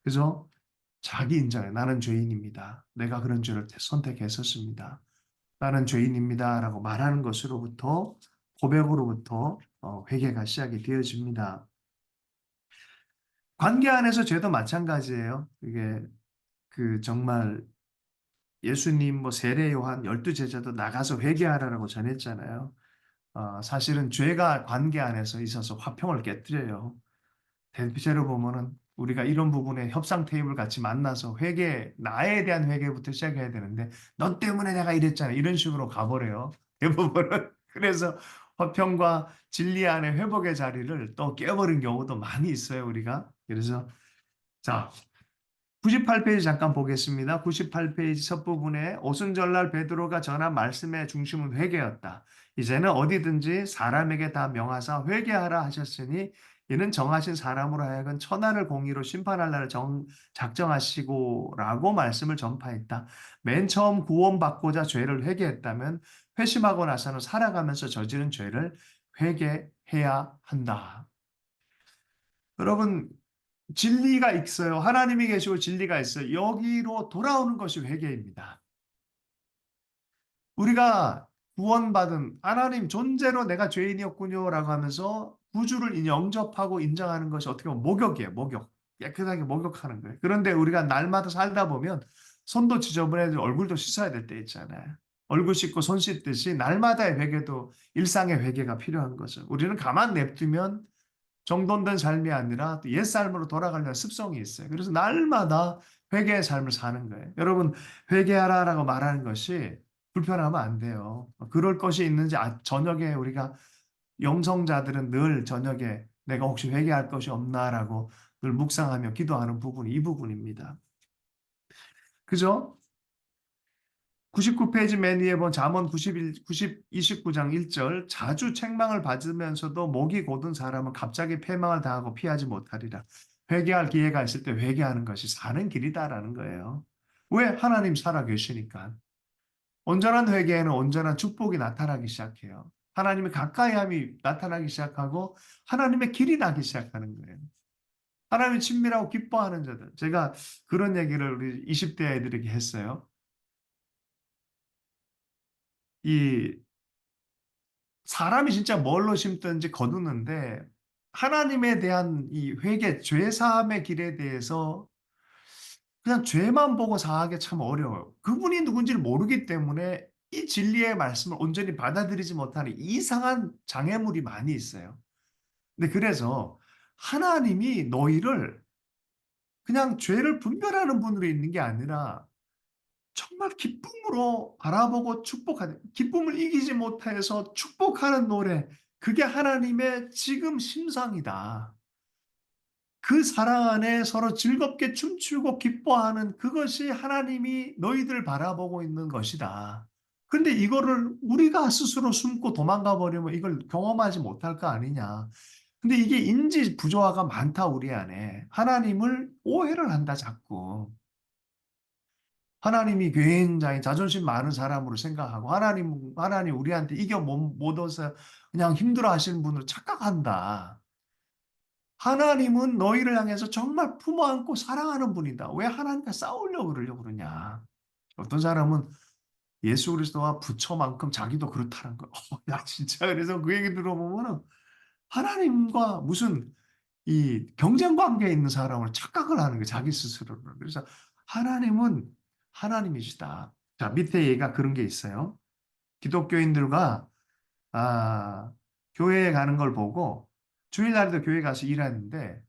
그죠? 자기 인정해. 나는 죄인입니다. 내가 그런 죄를 선택했었습니다. 나는 죄인입니다라고 말하는 것으로부터 고백으로부터 회개가 시작이 되어집니다. 관계 안에서 죄도 마찬가지예요. 이게 그 정말 예수님 뭐 세례 요한 12제자도 나가서 회개하라고 전했잖아요. 사실은 죄가 관계 안에서 있어서 화평을 깨뜨려요. 대체로 보면은 우리가 이런 부분에 협상 테이블 같이 만나서 나에 대한 회개부터 시작해야 되는데, 너 때문에 내가 이랬잖아. 이런 식으로 가버려요. 대부분은. 그래서 화평과 진리 안의 회복의 자리를 또 깨버린 경우도 많이 있어요, 우리가. 그래서, 자, 98페이지 잠깐 보겠습니다. 98페이지 첫 부분에 오순절날 베드로가 전한 말씀의 중심은 회개였다. 이제는 어디든지 사람에게 다 명하사 회개하라 하셨으니 이는 정하신 사람으로 하여금 천하를 공의로 심판할 날을 작정하시고라고 말씀을 전파했다. 맨 처음 구원받고자 죄를 회개했다면 회심하고 나서는 살아가면서 저지른 죄를 회개해야 한다. 여러분, 진리가 있어요. 하나님이 계시고 진리가 있어요. 여기로 돌아오는 것이 회개입니다. 우리가 구원받은 하나님 존재로 내가 죄인이었군요라고 하면서 구주를 영접하고 인정하는 것이 어떻게 보면 목욕이에요. 목욕. 깨끗하게 목욕하는 거예요. 그런데 우리가 날마다 살다 보면 손도 지저분해도 얼굴도 씻어야 될 때 있잖아요. 얼굴 씻고 손 씻듯이 날마다의 회개도 일상의 회개가 필요한 거죠. 우리는 가만 냅두면 정돈된 삶이 아니라 옛 삶으로 돌아가려는 습성이 있어요. 그래서 날마다 회개의 삶을 사는 거예요. 여러분, 회개하라라고 말하는 것이 불편하면 안 돼요. 그럴 것이 있는지 저녁에 우리가 영성자들은 늘 저녁에 내가 혹시 회개할 것이 없나라고 늘 묵상하며 기도하는 부분이 이 부분입니다. 그죠? 99페이지 맨 위에 본 잠언 29장 1절 자주 책망을 받으면서도 목이 곧은 사람은 갑자기 패망을 당하고 피하지 못하리라. 회개할 기회가 있을 때 회개하는 것이 사는 길이다라는 거예요. 왜? 하나님 살아 계시니까. 온전한 회개에는 온전한 축복이 나타나기 시작해요. 하나님의 가까이함이 나타나기 시작하고 하나님의 길이 나기 시작하는 거예요. 하나님의 친밀하고 기뻐하는 자들. 제가 그런 얘기를 우리 20대 애들에게 했어요. 이 사람이 진짜 뭘로 심든지 거두는데 하나님에 대한 이 회개, 죄 사함의 길에 대해서 그냥 죄만 보고 사하기 참 어려워요. 그분이 누군지를 모르기 때문에 이 진리의 말씀을 온전히 받아들이지 못하는 이상한 장애물이 많이 있어요. 근데 그래서 하나님이 너희를 그냥 죄를 분별하는 분으로 있는 게 아니라 정말 기쁨으로 바라보고 축복하는, 기쁨을 이기지 못해서 축복하는 노래, 그게 하나님의 지금 심상이다. 그 사랑 안에 서로 즐겁게 춤추고 기뻐하는 그것이 하나님이 너희들 바라보고 있는 것이다. 근데 이거를 우리가 스스로 숨고 도망가 버리면 이걸 경험하지 못할 거 아니냐. 근데 이게 인지 부조화가 많다, 우리 안에. 하나님을 오해를 한다, 자꾸. 하나님이 굉장히 자존심 많은 사람으로 생각하고 하나님 우리한테 이겨 못 얻어서 그냥 힘들어 하시는 분으로 착각한다. 하나님은 너희를 향해서 정말 품어안고 사랑하는 분이다. 왜 하나님과 싸우려고 그러려고 그러냐. 어떤 사람은 예수 그리스도와 부처만큼 자기도 그렇다는 거. 야, 진짜. 그래서 그 얘기 들어보면은 하나님과 무슨 이 경쟁 관계에 있는 사람을 착각을 하는 거예요. 자기 스스로를. 그래서 하나님은 하나님이시다. 자, 밑에 얘가 그런 게 있어요. 기독교인들과 아, 교회에 가는 걸 보고 주일날에도 교회 가서 일하는데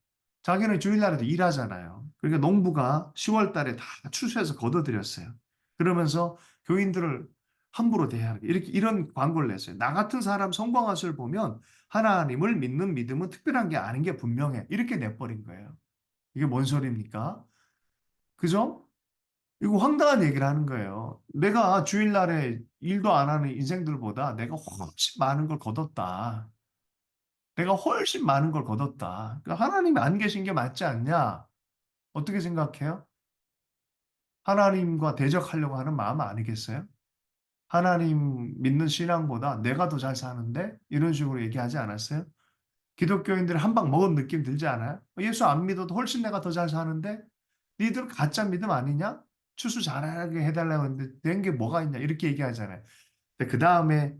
자기는 주일날에도 일하잖아요. 그러니까 농부가 10월 달에 다 추수해서 걷어들였어요. 그러면서 교인들을 함부로 대하는 이렇게 이런 광고를 냈어요. 나 같은 사람 성공한 것을 보면 하나님을 믿는 믿음은 특별한 게 아닌 게 분명해. 이렇게 내버린 거예요. 이게 뭔 소리입니까? 그죠? 이거 황당한 얘기를 하는 거예요. 내가 주일날에 일도 안 하는 인생들보다 내가 훨씬 많은 걸 거뒀다. 내가 훨씬 많은 걸 거뒀다. 그러니까 하나님이 안 계신 게 맞지 않냐? 어떻게 생각해요? 하나님과 대적하려고 하는 마음 아니겠어요? 하나님 믿는 신앙보다 내가 더 잘 사는데? 이런 식으로 얘기하지 않았어요? 기독교인들 한 방 먹은 느낌 들지 않아요? 예수 안 믿어도 훨씬 내가 더 잘 사는데? 니들 가짜 믿음 아니냐? 추수 잘하게 해달라고 했는데 된 게 뭐가 있냐? 이렇게 얘기하잖아요. 근데 그 다음에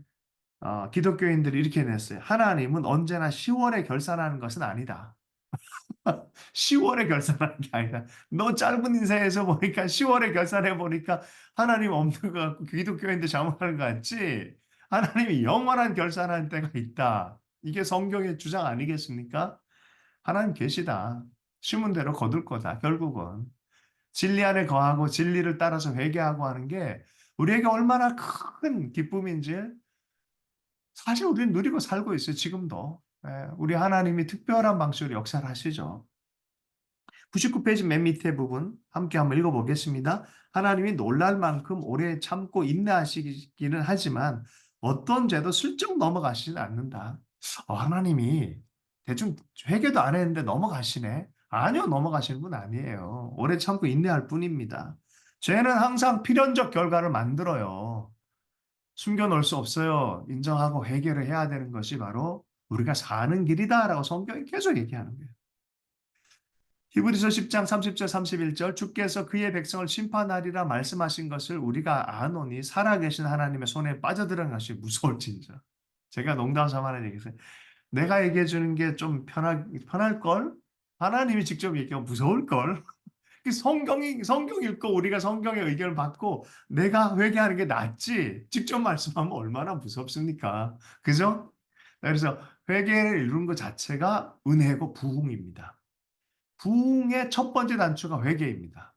기독교인들이 이렇게 냈어요. 하나님은 언제나 10월에 결산하는 것은 아니다. 10월에 결산하는 게 아니라 너 짧은 인생에서 보니까 10월에 결산해 보니까 하나님 없는 것 같고 기독교인들 잘못하는 것 같지. 하나님이 영원한 결산하는 때가 있다. 이게 성경의 주장 아니겠습니까? 하나님 계시다. 심은 대로 거둘 거다. 결국은 진리 안에 거하고 진리를 따라서 회개하고 하는 게 우리에게 얼마나 큰 기쁨인지 사실 우리는 누리고 살고 있어요. 지금도. 예, 우리 하나님이 특별한 방식으로 역사를 하시죠. 99페이지 맨 밑에 부분 함께 한번 읽어보겠습니다. 하나님이 놀랄 만큼 오래 참고 인내하시기는 하지만 어떤 죄도 슬쩍 넘어가시지 않는다. 하나님이 대충 회개도 안 했는데 넘어가시네. 아니요, 넘어가시는 분 아니에요. 오래 참고 인내할 뿐입니다. 죄는 항상 필연적 결과를 만들어요. 숨겨놓을 수 없어요. 인정하고 회개를 해야 되는 것이 바로 우리가 사는 길이다라고 성경이 계속 얘기하는 거예요. 히브리서 10장 30절 31절 주께서 그의 백성을 심판하리라 말씀하신 것을 우리가 아노니 살아계신 하나님의 손에 빠져들어간 것이 무서울진저. 제가 농담 삼아 하는 얘기세요. 내가 얘기해 주는 게 좀 편할 걸? 하나님이 직접 얘기하면 무서울 걸? 성경 읽고 우리가 성경의 의견을 받고 내가 회개하는 게 낫지. 직접 말씀하면 얼마나 무섭습니까? 그죠? 그래서 회개를 이루는 것 자체가 은혜고 부흥입니다. 부흥의 첫 번째 단추가 회개입니다.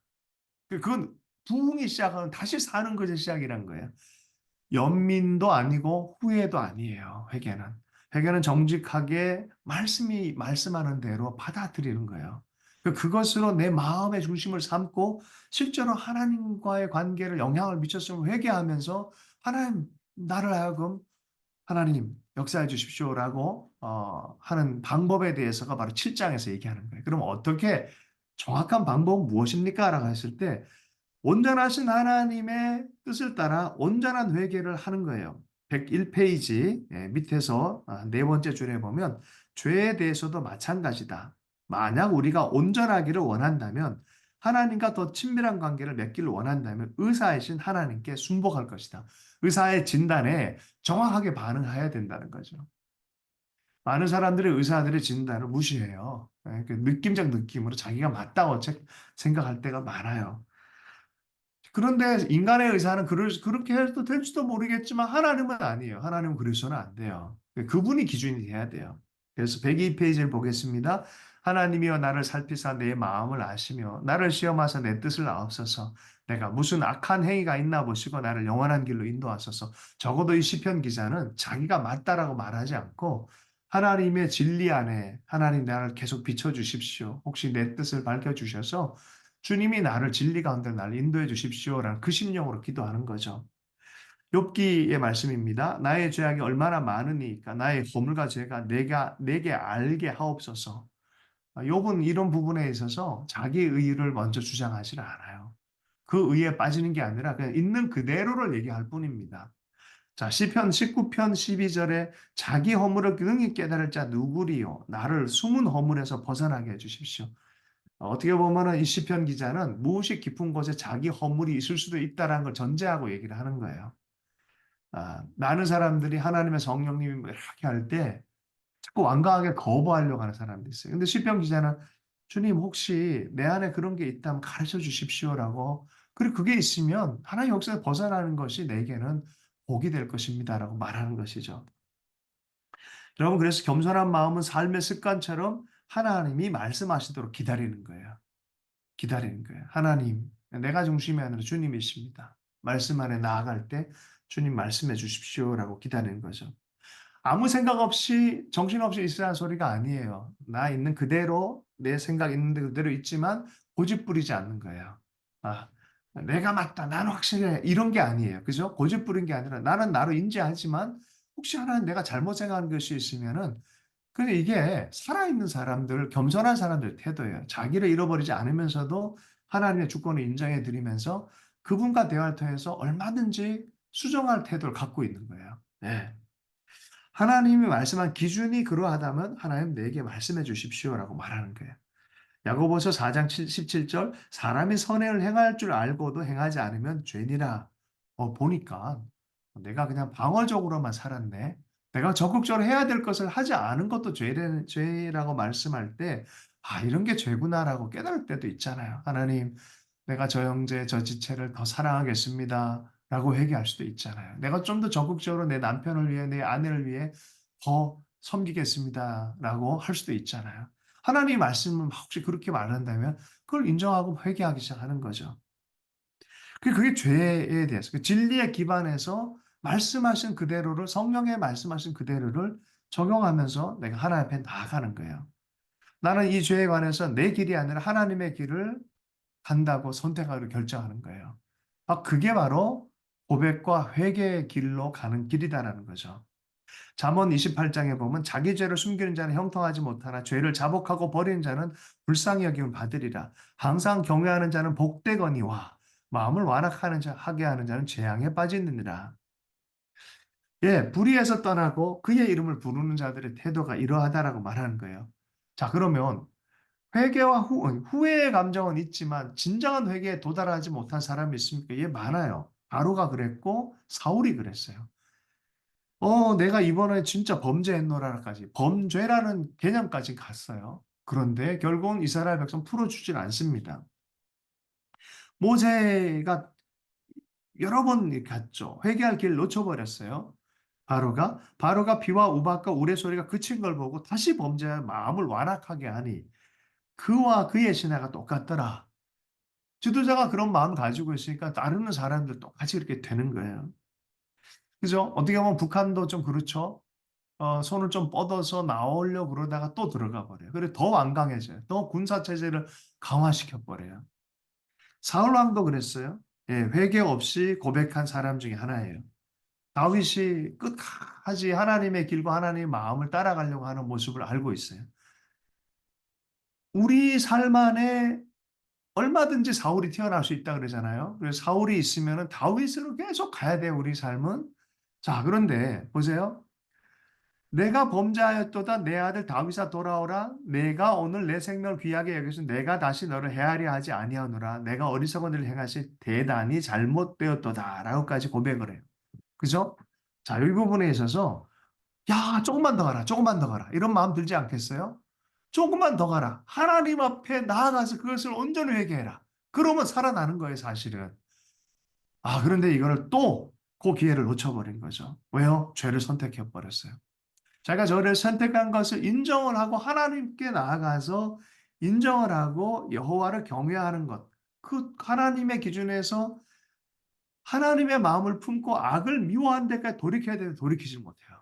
그건 부흥이 시작하는 다시 사는 것의 시작이란 거예요. 연민도 아니고 후회도 아니에요. 회개는. 회개는 정직하게 말씀이 말씀하는 대로 받아들이는 거예요. 그것으로 내 마음의 중심을 삼고 실제로 하나님과의 관계를 영향을 미쳤으면 회개하면서 하나님 나를 하여금 하나님 역사해 주십시오라고 하는 방법에 대해서가 바로 7장에서 얘기하는 거예요. 그럼 어떻게 정확한 방법은 무엇입니까? 라고 했을 때 온전하신 하나님의 뜻을 따라 온전한 회개를 하는 거예요. 101페이지 밑에서 네 번째 줄에 보면 죄에 대해서도 마찬가지다. 만약 우리가 온전하기를 원한다면 하나님과 더 친밀한 관계를 맺기를 원한다면 의사이신 하나님께 순복할 것이다. 의사의 진단에 정확하게 반응해야 된다는 거죠. 많은 사람들이 의사들의 진단을 무시해요. 그 느낌적 느낌으로 자기가 맞다고 생각할 때가 많아요. 그런데 인간의 의사는 그렇게 해도 될지도 모르겠지만 하나님은 아니에요. 하나님은 그래서는 안 돼요. 그분이 기준이 돼야 돼요. 그래서 102페이지를 보겠습니다. 하나님이여 나를 살피사 내 마음을 아시며 나를 시험하사 내 뜻을 아옵소서. 내가 무슨 악한 행위가 있나 보시고 나를 영원한 길로 인도하소서. 적어도 이 시편 기자는 자기가 맞다라고 말하지 않고 하나님의 진리 안에 하나님 나를 계속 비춰주십시오. 혹시 내 뜻을 밝혀주셔서 주님이 나를 진리 가운데 나를 인도해 주십시오라는 그 심령으로 기도하는 거죠. 욥기의 말씀입니다. 나의 죄악이 얼마나 많으니까 나의 허물과 죄가 내게 알게 하옵소서. 욥은 이런 부분에 있어서 자기 의를 먼저 주장하지 않아요. 그 의에 빠지는 게 아니라 그냥 있는 그대로를 얘기할 뿐입니다. 자, 시편 19편 12절에 자기 허물을 능히 깨달을 자 누구리요? 나를 숨은 허물에서 벗어나게 해 주십시오. 어떻게 보면은 이 시편 기자는 무엇이 깊은 곳에 자기 허물이 있을 수도 있다라는 걸 전제하고 얘기를 하는 거예요. 많은 사람들이 하나님의 성령님이 뭐 이렇게 할 때 자꾸 완강하게 거부하려고 하는 사람도 있어요. 근데 시편 기자는 주님 혹시 내 안에 그런 게 있다면 가르쳐 주십시오라고 그리고 그게 있으면 하나님 역사에 벗어나는 것이 내게는 복이 될 것입니다라고 말하는 것이죠. 여러분 그래서 겸손한 마음은 삶의 습관처럼 하나님이 말씀하시도록 기다리는 거예요. 기다리는 거예요. 하나님, 내가 중심이 아니라 주님이십니다. 말씀 안에 나아갈 때 주님 말씀해 주십시오라고 기다리는 거죠. 아무 생각 없이 정신없이 있으라는 소리가 아니에요. 나 있는 그대로 내 생각 있는 그대로 있지만 고집 부리지 않는 거예요. 아, 내가 맞다. 나는 확실해. 이런 게 아니에요. 그죠? 고집 부린 게 아니라 나는 나로 인지하지만 혹시 하나 내가 잘못 생각한 것이 있으면은 근데 이게 살아있는 사람들, 겸손한 사람들 태도예요. 자기를 잃어버리지 않으면서도 하나님의 주권을 인정해 드리면서 그분과 대화를 통해서 얼마든지 수정할 태도를 갖고 있는 거예요. 네. 하나님이 말씀한 기준이 그러하다면 하나님 내게 말씀해 주십시오라고 말하는 거예요. 야고보서 4장 17절 사람이 선행을 행할 줄 알고도 행하지 않으면 죄니라. 보니까 내가 그냥 방어적으로만 살았네. 내가 적극적으로 해야 될 것을 하지 않은 것도 죄라고 말씀할 때, 이런 게 죄구나라고 깨달을 때도 있잖아요. 하나님, 내가 저 형제, 저 지체를 더 사랑하겠습니다. 라고 회개할 수도 있잖아요. 내가 좀 더 적극적으로 내 남편을 위해, 내 아내를 위해 더 섬기겠습니다. 라고 할 수도 있잖아요. 하나님의 말씀을 혹시 그렇게 말한다면 그걸 인정하고 회개하기 시작하는 거죠. 그게 죄에 대해서 그 진리에 기반해서 말씀하신 그대로를 성령의 말씀하신 그대로를 적용하면서 내가 하나님 앞에 나아가는 거예요. 나는 이 죄에 관해서 내 길이 아니라 하나님의 길을 간다고 선택하기로 결정하는 거예요. 그게 바로 고백과 회개의 길로 가는 길이다라는 거죠. 잠언 28장에 보면 자기 죄를 숨기는 자는 형통하지 못하나 죄를 자복하고 버리는 자는 불쌍히 여김을 받으리라. 항상 경외하는 자는 복되거니와 마음을 완악하는 자 하게 하는 자는 재앙에 빠지느니라. 예, 불의에서 떠나고 그의 이름을 부르는 자들의 태도가 이러하다라고 말하는 거예요. 자, 그러면 회개와 후회의 감정은 있지만 진정한 회개에 도달하지 못한 사람이 있습니까? 예, 많아요. 바로가 그랬고 사울이 그랬어요. 내가 이번에 진짜 범죄했노라까지 범죄라는 개념까지 갔어요. 그런데 결국은 이스라엘 백성 풀어주질 않습니다. 모세가 여러 번 갔죠. 회개할 길을 놓쳐버렸어요. 바로가 비와 우박과 우레소리가 그친 걸 보고 다시 범죄할 마음을 완악하게 하니 그와 그의 신하가 똑같더라. 지도자가 그런 마음 가지고 있으니까 따르는 사람들 똑같이 그렇게 되는 거예요. 그죠? 어떻게 보면 북한도 좀 그렇죠. 손을 좀 뻗어서 나오려고 그러다가 또 들어가 버려요. 그래 더 완강해져요. 더 군사 체제를 강화시켜 버려요. 사울 왕도 그랬어요. 예, 회개 없이 고백한 사람 중에 하나예요. 다윗이 끝까지 하나님의 길과 하나님의 마음을 따라가려고 하는 모습을 알고 있어요. 우리 삶 안에 얼마든지 사울이 태어날 수 있다 그러잖아요. 그래서 사울이 있으면 다윗으로 계속 가야 돼요, 우리 삶은. 자, 그런데 보세요. 내가 범죄하였도다 내 아들 다윗아 돌아오라 내가 오늘 내 생명을 귀하게 여기서 내가 다시 너를 헤아려 하지 아니하노라 내가 어리석은 일을 행하시 대단히 잘못되었도다라고까지 고백을 해요. 그죠? 자, 이 부분에 있어서 야, 조금만 더 가라. 조금만 더 가라. 이런 마음 들지 않겠어요? 조금만 더 가라. 하나님 앞에 나아가서 그것을 온전히 회개해라. 그러면 살아나는 거예요, 사실은. 아, 그런데 이거를 또 그 기회를 놓쳐버린 거죠. 왜요? 죄를 선택해 버렸어요. 자기가 저를 선택한 것을 인정을 하고 하나님께 나아가서 인정을 하고 여호와를 경외하는 것. 그 하나님의 기준에서 하나님의 마음을 품고 악을 미워한 데까지 돌이켜야 되는데 돌이키지 못해요.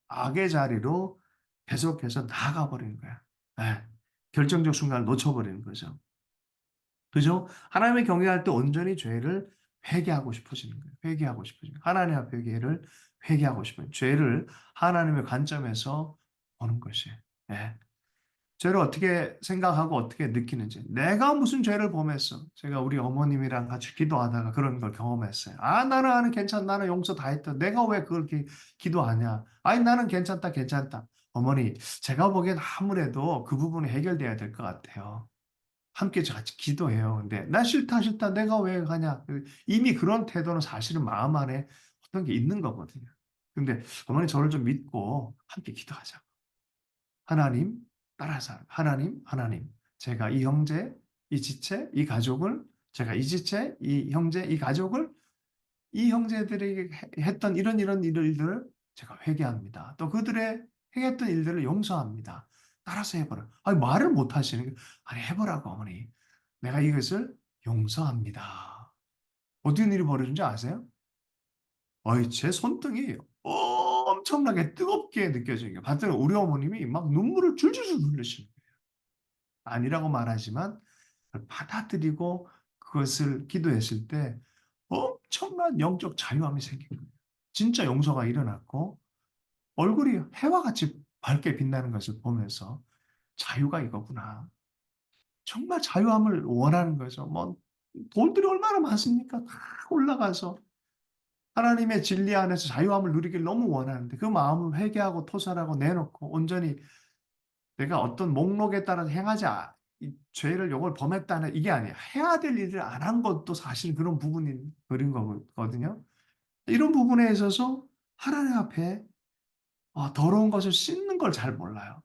악의 자리로 계속해서 나아가 버리는 거야. 예. 결정적 순간을 놓쳐버리는 거죠. 그죠? 하나님의 경외할 때 온전히 죄를 회개하고 싶어지는 거예요. 회개하고 싶어지는 거예요. 하나님 앞에 회개를 회개하고 싶어요. 죄를 하나님의 관점에서 보는 것이에요. 예. 죄를 어떻게 생각하고 어떻게 느끼는지. 내가 무슨 죄를 범했어? 제가 우리 어머님이랑 같이 기도하다가 그런 걸 경험했어요. 아, 나는 괜찮아. 나는 용서 다 했다. 내가 왜 그걸 기도하냐? 아니, 나는 괜찮다, 괜찮다. 어머니, 제가 보기엔 아무래도 그 부분이 해결돼야 될 것 같아요. 함께 같이 기도해요. 근데 나 싫다, 싫다. 내가 왜 가냐? 이미 그런 태도는 사실은 마음 안에 어떤 게 있는 거거든요. 근데 어머니 저를 좀 믿고 함께 기도하자. 하나님 따라서 하나님 제가 이 형제, 이 지체, 이 가족을 제가 이 지체, 이 형제, 이 가족을 이 형제들에게 했던 이런 일들을 제가 회개합니다. 또 그들의 행했던 일들을 용서합니다. 따라서 해보라. 아니, 말을 못 하시는 게, 아니, 해보라고, 어머니. 내가 이것을 용서합니다. 어떤 일이 벌어진지 아세요? 제 손등이 엄청나게 뜨겁게 느껴지는 게, 봤더니 우리 어머님이 막 눈물을 줄줄줄 흘리시는 거예요. 아니라고 말하지만, 받아들이고 그것을 기도했을 때 엄청난 영적 자유함이 생긴 거예요. 진짜 용서가 일어났고, 얼굴이 해와 같이 밝게 빛나는 것을 보면서 자유가 이거구나. 정말 자유함을 원하는 거죠. 뭐 돌들이 얼마나 많습니까? 다 올라가서 하나님의 진리 안에서 자유함을 누리기를 너무 원하는데 그 마음을 회개하고 토설하고 내놓고 온전히 내가 어떤 목록에 따라 행하지 이 죄를 요걸 범했다는 이게 아니에요. 해야 될 일을 안 한 것도 사실 그런 부분인 그런 거거든요. 이런 부분에 있어서 하나님 앞에 더러운 것을 씻는 걸 잘 몰라요.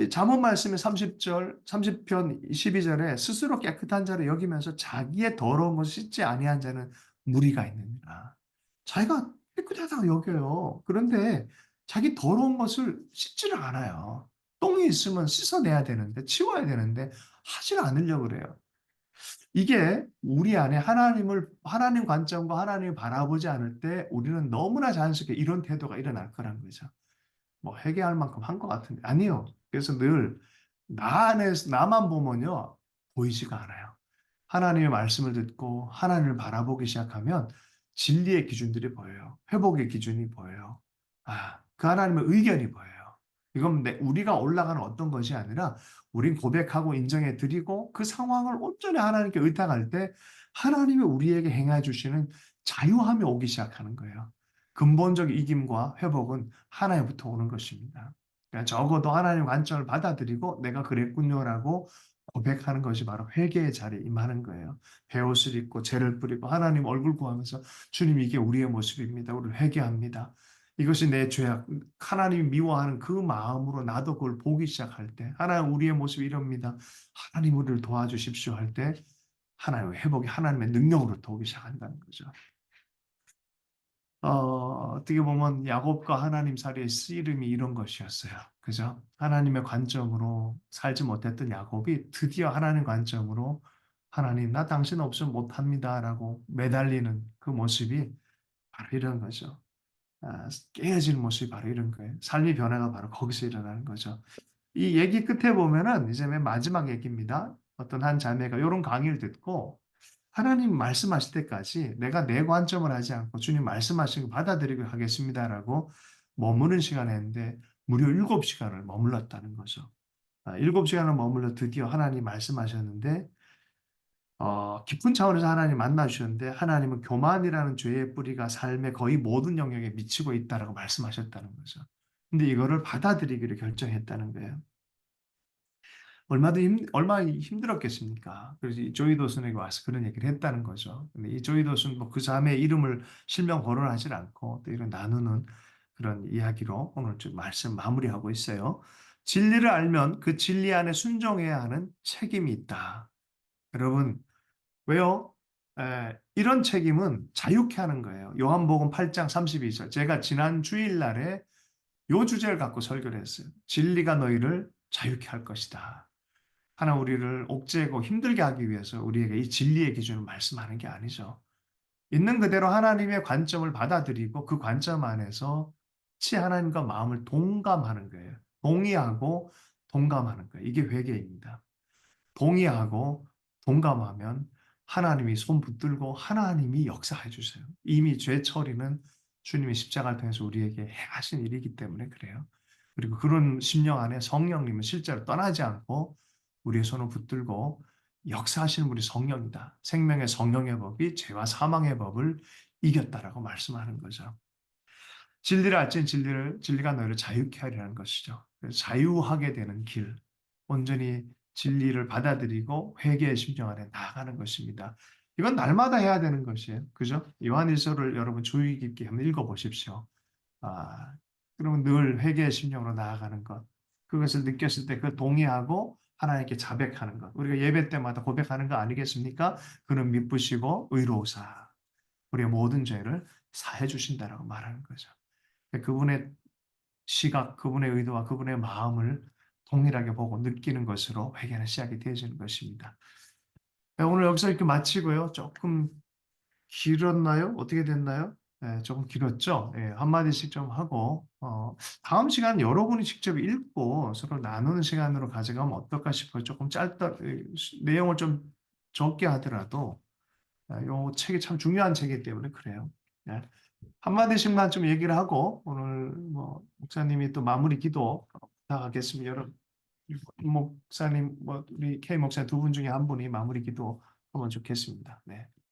잠언 말씀의 30절, 30편 12절에 스스로 깨끗한 자를 여기면서 자기의 더러운 것을 씻지 아니한 자는 무리가 있느니라. 자기가 깨끗하다고 여겨요. 그런데 자기 더러운 것을 씻지를 않아요. 똥이 있으면 씻어내야 되는데, 치워야 되는데, 하질 않으려고 그래요. 이게 우리 안에 하나님 관점과 하나님을 바라보지 않을 때 우리는 너무나 자연스럽게 이런 태도가 일어날 거란 거죠. 뭐 회개할 만큼 한 것 같은데 아니요. 그래서 늘 나 안에서 나만 보면요 보이지가 않아요. 하나님의 말씀을 듣고 하나님을 바라보기 시작하면 진리의 기준들이 보여요. 회복의 기준이 보여요. 그 하나님의 의견이 보여요. 이건 우리가 올라가는 어떤 것이 아니라 우린 고백하고 인정해 드리고 그 상황을 온전히 하나님께 의탁할 때 하나님이 우리에게 행해 주시는 자유함이 오기 시작하는 거예요. 근본적 이김과 회복은 하나님부터 오는 것입니다. 그러니까 적어도 하나님의 관점을 받아들이고 내가 그랬군요라고 고백하는 것이 바로 회개의 자리에 임하는 거예요. 베옷을 입고 죄를 뿌리고 하나님 얼굴 구하면서 주님 이게 우리의 모습입니다. 우리를 회개합니다. 이것이 내 죄악, 하나님이 미워하는 그 마음으로 나도 그걸 보기 시작할 때 하나님 우리의 모습이 이럽니다. 하나님 우리를 도와주십시오 할 때 하나님의 회복이 하나님의 능력으로 도우기 시작한다는 거죠. 어떻게 보면 야곱과 하나님 사이의 씨름이 이런 것이었어요. 그죠? 하나님의 관점으로 살지 못했던 야곱이 드디어 하나님 관점으로 하나님, 나 당신 없으면 못합니다라고 매달리는 그 모습이 바로 이런 거죠. 깨어지는 모습이 바로 이런 거예요. 삶의 변화가 바로 거기서 일어나는 거죠. 이 얘기 끝에 보면은 이제 맨 마지막 얘기입니다. 어떤 한 자매가 이런 강의를 듣고 하나님 말씀하실 때까지 내가 내 관점을 하지 않고 주님 말씀하신 거 받아들이고 하겠습니다라고 머무는 시간을 했는데 무려 7시간을 머물렀다는 거죠. 7시간을 머물러 드디어 하나님 말씀하셨는데 깊은 차원에서 하나님 만나 주셨는데 하나님은 교만이라는 죄의 뿌리가 삶의 거의 모든 영역에 미치고 있다라고 말씀하셨다는 거죠. 근데 이거를 받아들이기로 결정했다는 거예요. 얼마나 힘들었겠습니까? 그래서 이 조이 도슨에게 와서 그런 얘기를 했다는 거죠. 근데 이 조이 도슨 뭐 그 자매의 이름을 실명 거론하지 않고 또 이런 나누는 그런 이야기로 오늘 좀 말씀 마무리하고 있어요. 진리를 알면 그 진리 안에 순종해야 하는 책임이 있다. 여러분, 왜요? 이런 책임은 자유케 하는 거예요. 요한복음 8장 32절. 제가 지난 주일날에 요 주제를 갖고 설교를 했어요. 진리가 너희를 자유케 할 것이다. 하나 우리를 옥죄고 힘들게 하기 위해서 우리에게 이 진리의 기준을 말씀하는 게 아니죠. 있는 그대로 하나님의 관점을 받아들이고 그 관점 안에서 같이 하나님과 마음을 동감하는 거예요. 동의하고 동감하는 거예요. 이게 회개입니다. 동의하고 동감하면 하나님이 손 붙들고 하나님이 역사해 주세요. 이미 죄 처리는 주님이 십자가를 통해서 우리에게 행하신 일이기 때문에 그래요. 그리고 그런 심령 안에 성령님은 실제로 떠나지 않고 우리의 손을 붙들고 역사하시는 분이 성령이다. 생명의 성령의 법이 죄와 사망의 법을 이겼다라고 말씀하는 거죠. 진리를 알지는 진리가 너희를 자유케 하리라는 것이죠. 그래서 자유하게 되는 길, 온전히 진리를 받아들이고 회개의 심정 안에 나아가는 것입니다. 이건 날마다 해야 되는 것이에요. 그죠? 요한일서를 여러분 주의 깊게 한번 읽어보십시오. 아, 그러면 늘 회개의 심령으로 나아가는 것. 그것을 느꼈을 때 그 동의하고 하나님께 자백하는 것. 우리가 예배 때마다 고백하는 거 아니겠습니까? 그는 미쁘시고 의로우사. 우리의 모든 죄를 사해 주신다라고 말하는 거죠. 그분의 시각, 그분의 의도와 그분의 마음을 동일하게 보고 느끼는 것으로 회개는 시작이 되어지는 것입니다. 네, 오늘 여기서 이렇게 마치고요. 조금 길었나요? 어떻게 됐나요? 네, 조금 길었죠? 네, 한마디씩 좀 하고, 다음 시간 여러분이 직접 읽고 서로 나누는 시간으로 가져가면 어떨까 싶어요. 조금 내용을 좀 적게 하더라도, 이 책이 참 중요한 책이기 때문에 그래요. 네. 한마디씩만 좀 얘기를 하고 오늘 뭐 목사님이 또 마무리 기도 부탁하겠습니다. 여러분 목사님 뭐 우리 K 목사님 두 분 중에 한 분이 마무리 기도 하면 좋겠습니다. 네.